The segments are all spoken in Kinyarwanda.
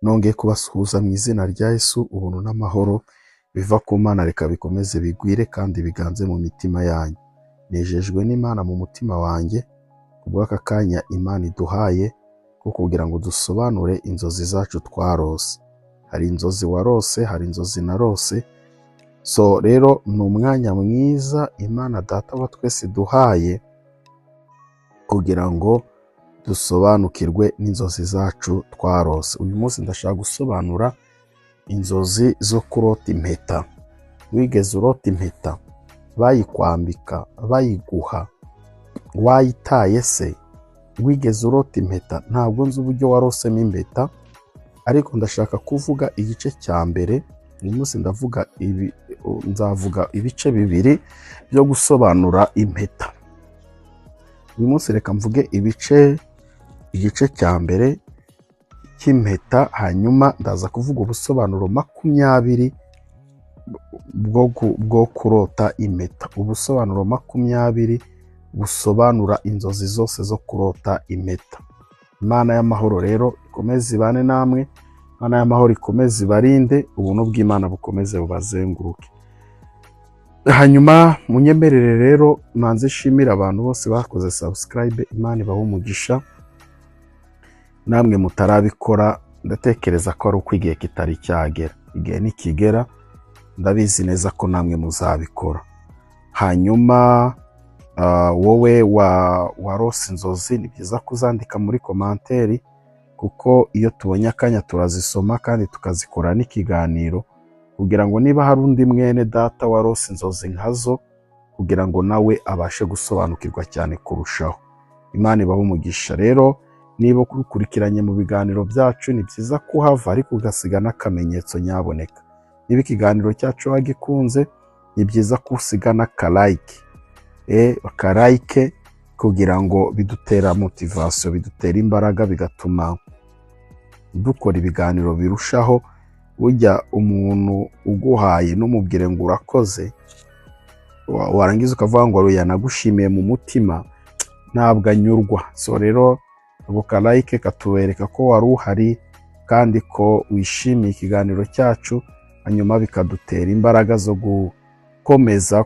nongeye kubasuhuza mu izina rya Yesu. Ubuntu n'amahoro biva ku Mana reka bikomeze bigwire kandi biganze mu mitima yanyu. Nejejwe n'Imana mu mutima wanjye kubw'aka kanya Imana iduhaye ko kugira ngo dusobanure inzozi zacu twarose. Hari inzozi warose, hari inzozi narose. Rero ni umwanya mwiza Imana Data wa twese duhaye kugira ngo dusobanukirwe n'inzozi zacu twarose. Uyu munsi ndashaka gusobanura inzozi zo kurota impeta. Wigeze urota impeta? Bayikwambika, bayiguha, wayitaye se? Wigeze urota impeta? Ntabwo nzi uburyo warosemo impeta, ariko ndashaka kuvuga igice cya mbere. Uyu munsi nzavuga ibice bibiri byo gusobanura impeta. Uyu munsi reka mvuge igice cya mbere cy'impeta, hanyuma ndaza kuvuga ubusobanuro 20 bwo kurota impeta. Ubusobanuro 20 busobanura inzozi zose zo kurota impeta. Imana y'amahoro rero ikomeze ibane namwe. Imana y'amahoro ikomeze ibarinde. Ubuntu bw'Imana bukomeze bubazenguruke. Hanyuma munyemerere rero manze shimira abantu bose bakoze subscribe. Imana ibahe umugisha. Namwe mutarabikora ndatekereza ko ari uko igihe kitari cyagera. Igihe nikigera ndabizi neza ko namwe muzabikora. Hanyuma wowe warose inzozi, ni byiza kuzandika muri komanteri, kuko iyo tubonye akanya turazisoma kandi tukazikora n'ikiganiro, kugira ngo niba hari undi mwene data warose inzozi nkazo, kugira ngo nawe abashe gusobanukirwa cyane kurushaho. Imana ibahe umugisha. Rero niba ukurikiranye mu biganiro byacu, ni byiza kuhava ariko ugasiga n'akamenyetso nyaboneka. Niba ikiganiro cyacu wagikunze, ni byiza kusiga n'akalike. Akalike kugira ngo bidutera motivation, bidutera imbaraga, bigatuma dukora ibiganiro birushaho. Ujya umuntu uguhaye numubwire ngo urakoze, warangiza ukavuga ngo yanagushimiye mu mutima, ntabwo anyurwa. Rero ako kalike katuwereka ko wari uhari kandi ko wishimiye ikiganiro cyacu, hanyuma bikadutera imbaraga zo gukomeza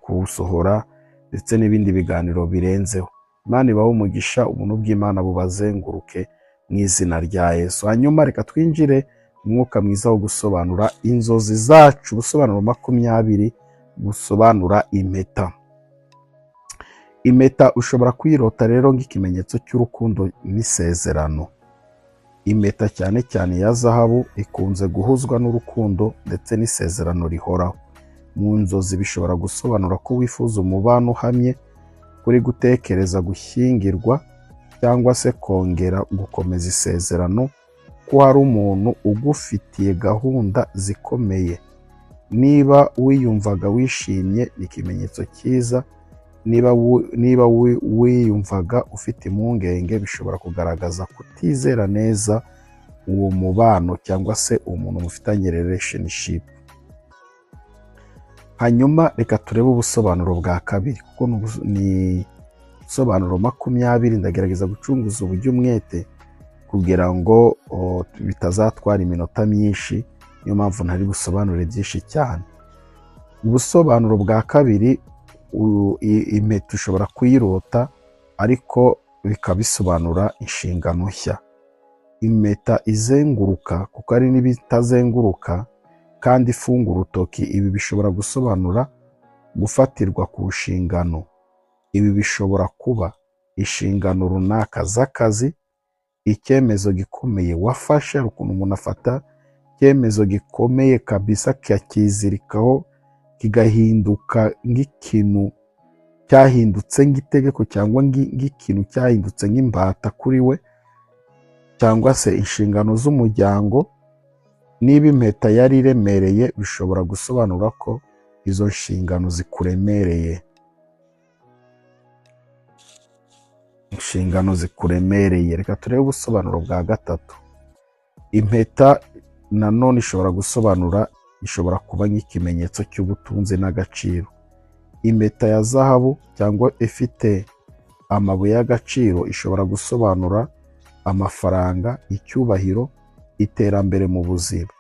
kuwusohora ndetse n'ibindi biganiro birenzeho. Imana ibahe umugisha. Ubuntu bw'Imana bubazenguruke mu izina rya Yesu. Hanyuma reka twinjire umwuka mwiza wo gusobanura inzozi zacu. Ubusobanuro 20 busobanura impeta. Impeta ushobora kwirota rero nk'ikimenyetso cy'urukundo n'isezerano. Impeta cyane cyane ya zahabu ikunze guhuzwa n'urukundo ndetse n'isezerano rihoraho. Mu nzozi bishobora gusobanura ko wifuza umubano uhamye, kuri gutekereza gushyingirwa cyangwa se kongera gukomeza isezerano, ko hari umuntu ugufitiye gahunda zikomeye. Niba wiyumvaga wishimye, ni ikimenyetso cyiza. Niba wiyumvaga ufite impungenge, bishobora kugaragaza kutizera neza uwo mubano cyangwa se umuntu mufitanye relationship. Hanyuma reka turebe ubusobanuro bwa kabiri, kuko ni ubusobanuro 20. Ndagerageza gucunguza uburyo umwete kugira ngo bitazatwara iminota myinshi, niyo mpamvu ntari busobanure byinshi cyane. Ubusobanuro bwa kabiri, impeta ushobora kuyirota ariko bikabisobanura inshingano nshya. Impeta izenguruka, kuko ari n'ibitazenguruka kandi ifunga urutoki. Ibi bishobora gusobanura gufatirwa ku nshingano. Ibi bishobora kuba inshingano runaka z'akazi, icyemezo gikomeye wafashe. Ukuntu umuntu afata icyemezo gikomeye kabisa kakizirikaho, kigahinduka nk'ikintu cyahindutse nk'itegeko, cyangwa nk'ikintu cyahindutse nk'imbata kuri we, cyangwa se inshingano z'umuryango. Niba impeta yari iremereye, bishobora gusobanura ko izo nshingano zikuremereye. Inshingano zikuremereye. Reka turebe ubusobanuro bwa gatatu. Impeta nanone ishobora kuba nk'ikimenyetso cy'ubutunzi n'agaciro. Impeta ya zahabu cyangwa ifite amabuye y'agaciro ishobora gusobanura amafaranga, icyubahiro iterambere mu buzima.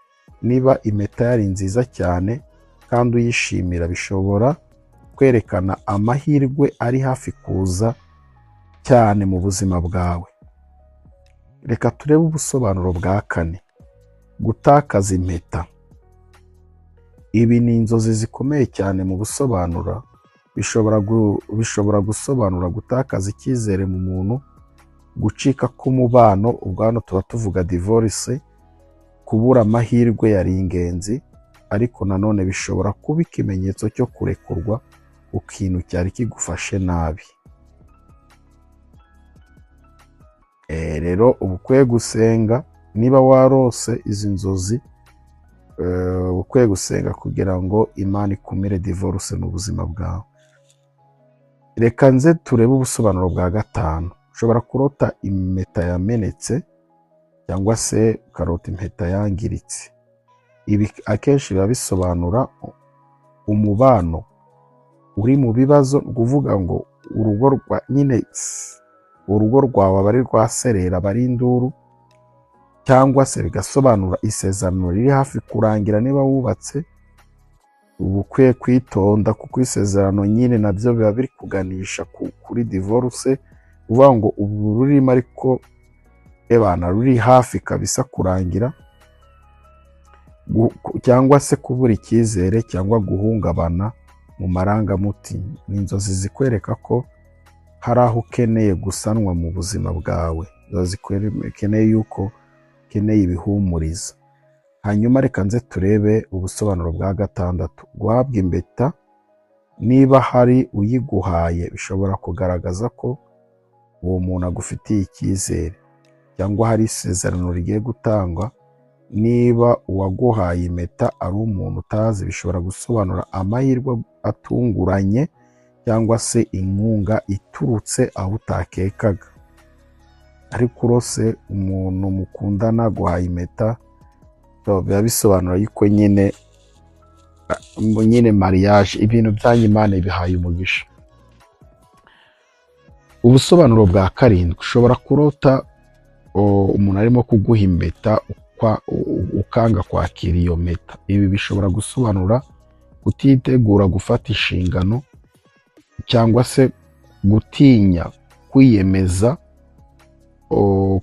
Niba impeta yari nziza cyane kandi uyishimira, bishobora kwerekana amahirwe ari hafi kuza cyane mu buzima bwawe. Reka turebe ubusobanuro bwa 4. Gutakaza impeta. Ibi ni inzozi zikomeye cyane mu busobanura. Bishobora gusobanura gutakaza icyizere mu muntu, gucika k'umubano, ubwo hano tuba tuvuga divorce, kubura amahirwe yari ingenzi, ariko nanone bishobora kuba ikimenyetso cyo kurekurwa ku kintu cyari kigufashe nabi. Rero uba ukwiye gusenga. Niba warose izi nzozi, uba ukwiye gusenga kugira ngo Imana ikumire divorce mu buzima bwawe. Reka nze turebe ubusobanuro bwa 5. Ushobora kurota impeta yamenetse cyangwa se ukarota impeta yangiritse. Ibi akenshi biba bisobanura umubano uri mu bibazo, kuvuga ngo urugo rwawe aba ari rwaserera, aba ari induru, cyangwa se bigasobanura isezerano riri hafi kurangira. Niba wubatse, uba ukwiye kwitonda kuko isezerano nyine nabyo biba biri kuganisha kuri divorce, uvuga ngo ubu rurimo ariko ruri hafi kabisa kurangira, cyangwa se kubura icyizere cyangwa guhungabana mu marangamutima. Ni inzozi zikwereka ko hari aho ukeneye gusanwa mu buzima bwawe, zikeneye yuko ukeneye ibihumuriza. Hanyuma reka nze turebe ubusobanuro bwa 6. Guhabwa impeta. Niba hari uyiguhaye, bishobora kugaragaza ko uwo muntu agufitiye icyizere cyangwa hari isezerano rigiye gutangwa. Niba uwaguhaye impeta ari umuntu utazi, bishobora gusobanura amahirwe atunguranye cyangwa se inkunga iturutse aho utakekaga. Ariko urose umuntu mukundana guhaye impeta, biba bisobanura yuko nyine mariage, ibintu byanyu Imana ibihaye umugisha. Ubusobanuro bwa 7. Ushobora kurota umuntu arimo kuguha impeta ukanga kwakira iyo mpeta. Ibi bishobora gusobanura kutitegura gufata inshingano, cyangwa se gutinya kwiyemeza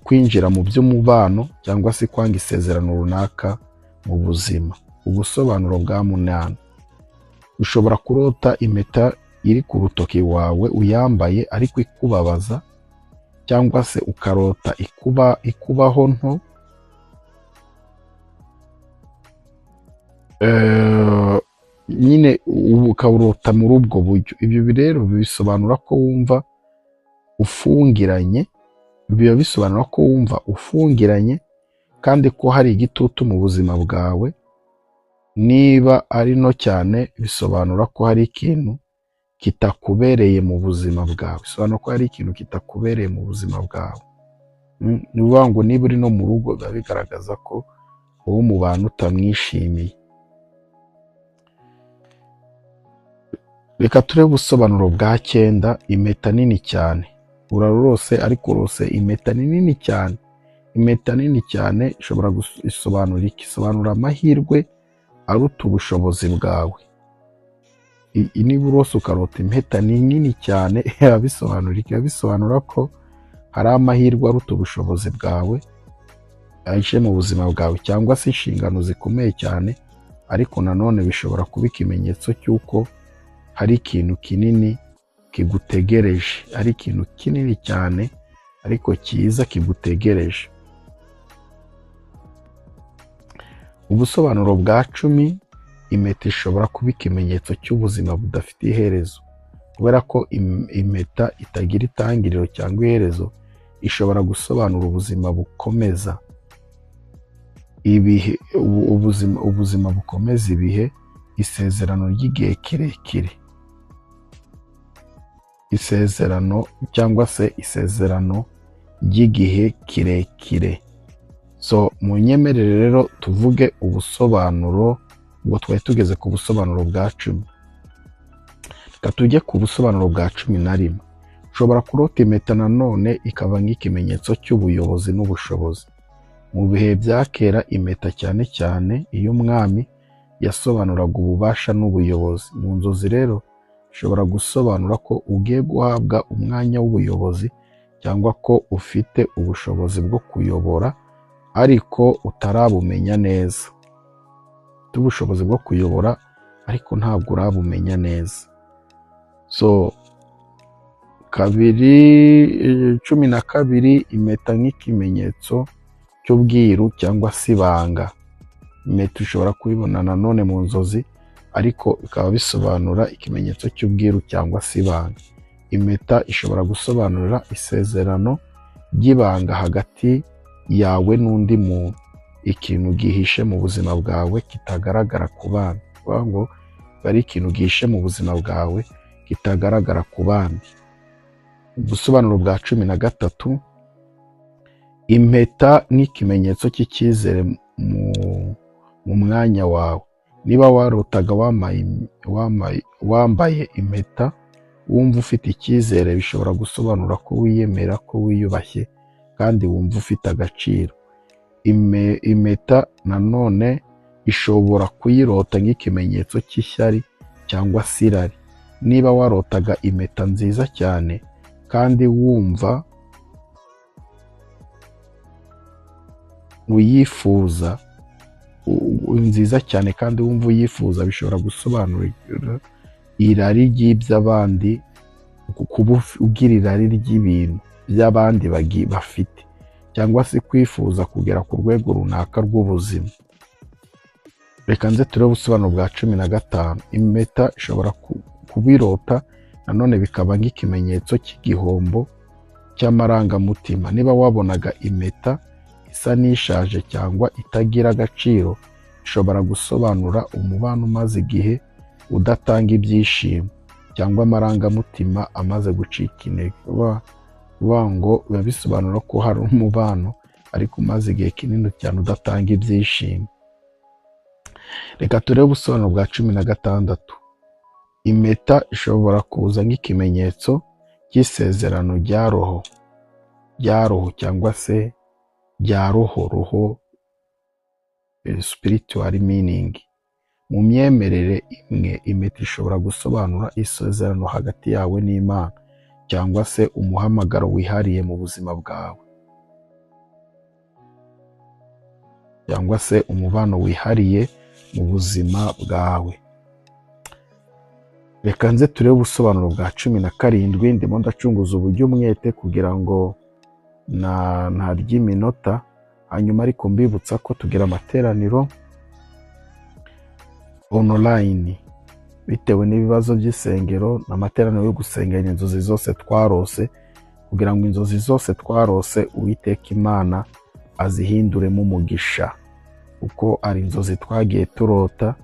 kwinjira mu by'umubano, cyangwa se kwanga isezerano runaka mu buzima. Ubusobanuro bwa 8. Ushobora kurota impeta iri ku rutoki wawe uyambaye ariko ikubabaza, cyangwa se ukarota ikubaho nto, nyine ukawurota muri ubwo buryo. Ibyo rero bisobanura ko wumva ufungiranye, biba bisobanura ko wumva ufungiranye kandi ko hari igitutu mu buzima bwawe. Niba ari no cyane, bisobanura ko hari ikintu kitakubereye mu buzima bwawe. Bisobanura ko hari ikintu kitakubereye mu buzima bwawe. Ni ukuvuga ngo niba uri no mu rugo, biba bigaragaza ko wowe mu bantu utamwishimiye. Reka turebe ubusobanuro bwa 9. Impeta nini cyane. Urarose ariko urose impeta ni nini cyane. Impeta nini cyane ishobora gusobanura iki? Isobanura amahirwe aruta ubushobozi bwawe. Niba urose ukarota impeta ni nini cyane, bisobanura ko hari amahirwe aruta ubushobozi bwawe aje mu buzima bwawe, cyangwa se inshingano zikomeye cyane. Ariko nanone bishobora kuba ikimenyetso cy'uko hari ikintu kinini kigutegereje, ari ikintu kinini cyane ariko cyiza kigutegereje. Ubusobanuro bwa 10. Impeta ishobora kuba ikimenyetso cy'ubuzima budafite iherezo. Kubera ko impeta itagira itangiriro cyangwa iherezo, ishobora gusobanura ubuzima bukomeza ibihe, ubuzima bukomeza ibihe, isezerano ry'igihe kirekire, isezerano cyangwa se isezerano ry'igihe kirekire. So munyemerere rero tuvuge ubusobanuro, ubwo twari tugeze ku busobanuro bwa 10. Reka tujye ku busobanuro bwa 11. Ushobora kurota impeta nanone ikaba nk'ikimenyetso cy'ubuyobozi n'ubushobozi. Mu bihe bya kera impeta cyane cyane iyo umwami yasobanuraga ububasha n'ubuyobozi. Mu nzozi rero ishobora gusobanura ko ugiye guhabwa umwanya w'ubuyobozi cyangwa ko ufite ubushobozi bwo kuyobora ariko utarabumenya neza. Ufite ubushobozi bwo kuyobora ariko ntabwo urabumenya neza. So kabiri 12 impeta nk'ikimenyetso cy'ubwiru cyangwa se ibanga. Impeta ushobora kuyibona nanone mu nzozi ariko bikaba bisobanura ikimenyetso cy'ubwiru cyangwa se ibanga. Impeta ishobora gusobanura isezerano ry'ibanga hagati yawe n'undi muntu, ikintu gihishe mu buzima bwawe kitagaragara ku bandi. Kuvuga ngo bari ikintu gihishe mu buzima bwawe kitagaragara ku bandi. Ubusobanuro bwa 13, impeta nk'ikimenyetso cy'icyizere mu mwanya wawe. Niba warotaga wambaye impeta wumva ufite icyizere, bishobora gusobanura ko wiyemera, ko wiyubashye kandi wumva ufite agaciro. Impeta nanone ishobora kuyirota nk'ikimenyetso cy'ishyari cyangwa se irari. Niba warotaga impeta nziza cyane kandi wumva uyifuza, nziza cyane kandi wumva uyifuza, bishobora gusobanura irari ry'iby'abandi, kuba ugira irari ry'ibintu by'abandi bafite, cyangwa se kwifuza kugera ku rwego runaka rw'ubuzima. Reka nze turebe ubusobanuro bwa 15. Impeta ishobora kubirota nanone bikaba nk'ikimenyetso cy'igihombo cy'amarangamutima. Niba wabonaga impeta isa n'ishaje cyangwa itagira agaciro, ishobora gusobanura umubano umaze igihe udatanga ibyishimo cyangwa amarangamutima amaze gucika intege. Kuvuga ngo biba bisobanura ko hari umubano ariko umaze igihe kinini cyane udatanga ibyishimo. Reka turebe ubusobanuro bwa 16. Impeta ishobora kuza nk'ikimenyetso cy'isezerano rya roho cyangwa se rya roho, spiritual meaning. Mu myemerere imwe, impeta ishobora gusobanura isezerano hagati yawe n'Imana cyangwa se umuhamagaro wihariye mu buzima bwawe, cyangwa se umubano wihariye mu buzima bwawe. Reka nze turebe ubusobanuro bwa 17. Ndimo ndacunguza uburyo umwete kugira ngo ntarya iminota, hanyuma ariko mbibutsa ko tugira amateraniro online bitewe n'ibibazo by'isengero, n'amateraniro yo gusengera inzozi zose twarose, kugira ngo inzozi zose twarose Uwiteka Imana azihinduremo umugisha, uko ari inzozi twagiye turota.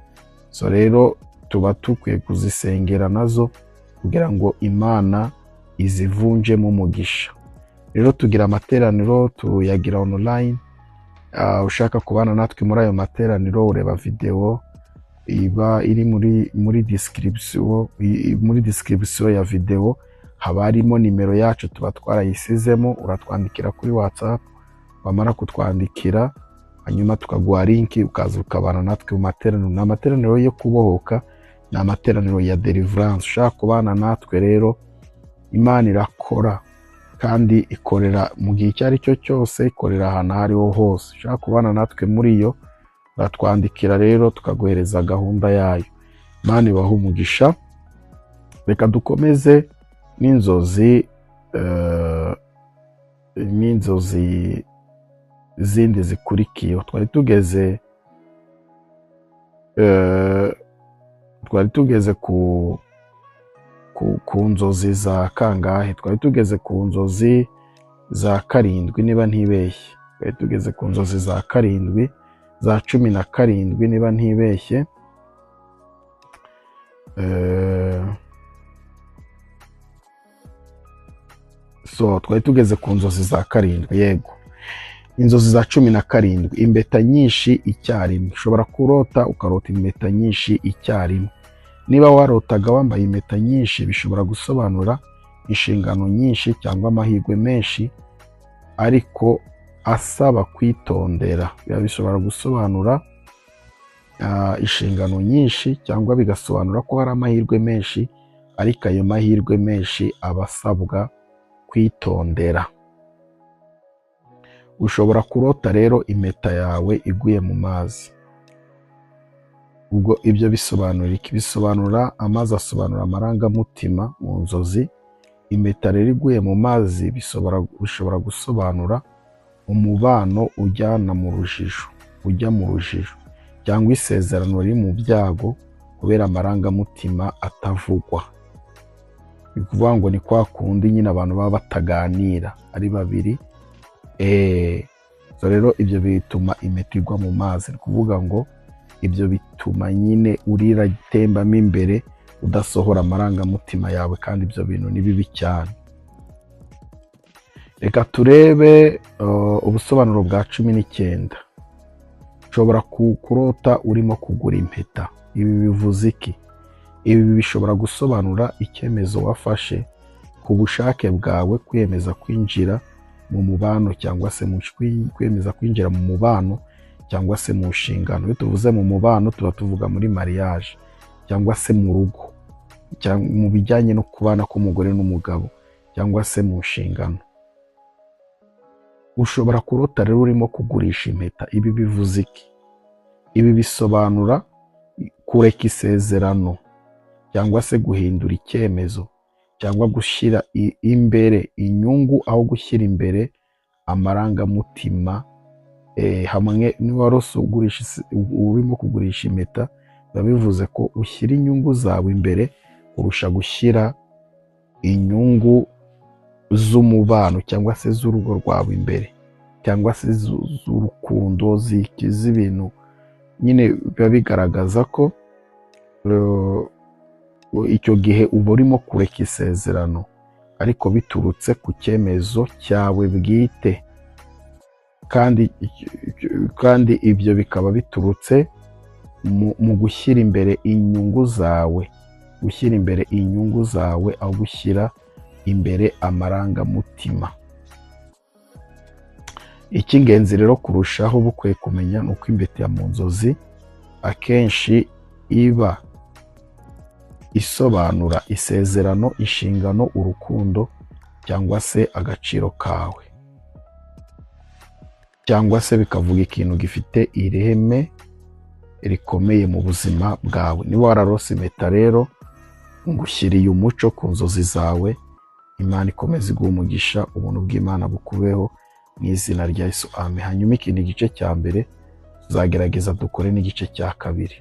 So rero tuba tukwiye kuzisengera nazo kugira ngo Imana izivunjemo umugisha. Rero tugira amateraniro tuyagira online. Ushaka kubana natwe muri ayo materaniro, ureba video iba iri muri description ya video, haba harimo nimero yacu tuba twarayisizemo. Uratwandikira kuri WhatsApp, wamara kutwandikira hanyuma tukaguha link ukaza ukabana natwe mu materaniro. Ni amateraniro yo kubohoka, ni amateraniro ya deliverance. Ushaka kubana natwe rero, Imana irakora kandi ikorera mu gihe icyo ari cyo cyose, ikorera ahantu aho ariho hose. Ushaka kubana natwe muri yo, uratwandikira rero tukaguhereza gahunda yayo. Imana ibahe umugisha. Reka dukomeze n'inzozi zindi zikurikiye. Twari tugeze ku nzozi za kangahe? Twari tugeze ku nzozi za 7 niba ntibeshye. Twari tugeze ku nzozi za 7, za 17 niba ntibeshye. So twari tugeze ku nzozi za 7, yego. Inzozi za 17, impeta nyinshi icyarimwe. Ushobora kurota ukarota impeta nyinshi icyarimwe. Niba warotaga wambaye impeta nyinshi, bishobora gusobanura inshingano nyinshi cyangwa amahirwe menshi, asaba kwitondera. Bishobora gusobanura inshingano nyinshi, cyangwa bigasobanura ko hari amahirwe menshi, ariko ayo mahirwe menshi aba asabwa kwitondera. Ushobora kurota rero impeta yawe iguye mu mazi. Ubwo ibyo bisobanura iki? Bisobanura amazi asobanura amarangamutima mu nzozi. Impeta rero iguye mu mazi bishobora gusobanura umubano ujya mu rujijo, cyangwa isezerano riri mu byago kubera amarangamutima atavugwa. Ni ukuvuga ngo ni kwa kundi nyine abantu baba bataganira ari babiri. So rero ibyo bituma impeta igwa mu mazi. Ni ukuvuga ngo ibyo bituma nyine urira itembamo imbere, udasohora amarangamutima yawe, kandi ibyo bintu ni bibi cyane. Reka turebe ubusobanuro bwa 19. Ushobora kurota urimo kugura impeta. Ibi bivuze iki? Ibi bishobora gusobanura icyemezo wafashe ku bushake bwawe, kwiyemeza kwinjira mu mubano, cyangwa se kwiyemeza kwinjira mu mubano, cyangwa se mu nshingano. Iyo tuvuze mu mubano tuba tuvuga muri mariage, cyangwa se mu rugo, mu bijyanye no kubana k'umugore n'umugabo, cyangwa se mu nshingano. Ushobora kurota rero urimo kugurisha impeta. Ibi bivuze iki? Ibi bisobanura kureka isezerano, cyangwa se guhindura icyemezo, cyangwa gushyira imbere inyungu aho gushyira imbere amarangamutima. Hamwe niwarose urimo kugurisha impeta, biba bivuze ko ushyira inyungu zawe imbere kurusha gushyira inyungu z'umubano, cyangwa se z'urugo rwawe imbere, cyangwa se z'urukundo, z'ibintu nyine. Biba bigaragaza ko icyo gihe uba urimo kureka isezerano, ariko biturutse ku cyemezo cyawe bwite, kandi ibyo bikaba biturutse mu gushyira imbere inyungu zawe, aho gushyira imbere amarangamutima. Icy'ingenzi rero kurushaho bukwiye kumenya ni uko impeta ya mu nzozi akenshi iba isobanura isezerano, inshingano, urukundo, cyangwa se agaciro kawe, cyangwa se bikavuga ikintu gifite ireme rikomeye mu buzima bwawe. Niba wararose impeta rero, ngushyiriye umuco ku nzozi zawe. Imana ikomeze iguhe umugisha, ubuntu bw'Imana bukubeho mu izina rya Yesu, amen. Hanyuma ikindi gice cya mbere tuzagerageza dukore n'igice cya kabiri.